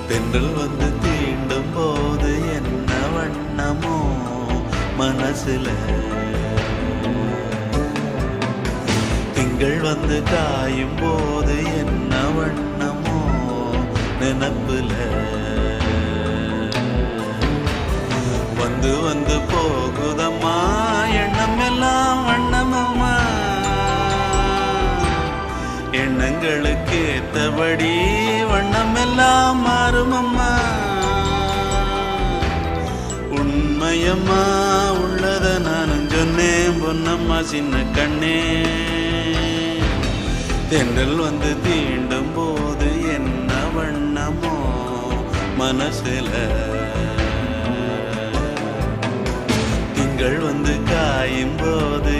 தென்றல் வந்து தீண்டும் போது என்ன வண்ணமோ மனசுல, திங்கள் வந்து காயும் போது என்ன வண்ணமோ நினப்புல, வந்து வந்து போகுதம்மா எண்ணம் எல்லாம் வண்ணமம்மா, எண்ணங்களுக்கு ஏத்தபடி வண்ணம் எல்லாம் மாறுமம்மா. உண்மையம்மா உள்ளத நானும் சொன்னேன் பொன்னம்மா சின்ன கண்ணே, தென்றல் வந்து தீண்டும் போது என்ன வண்ணமோ மனசுல, திங்கள் வந்து காயும் போது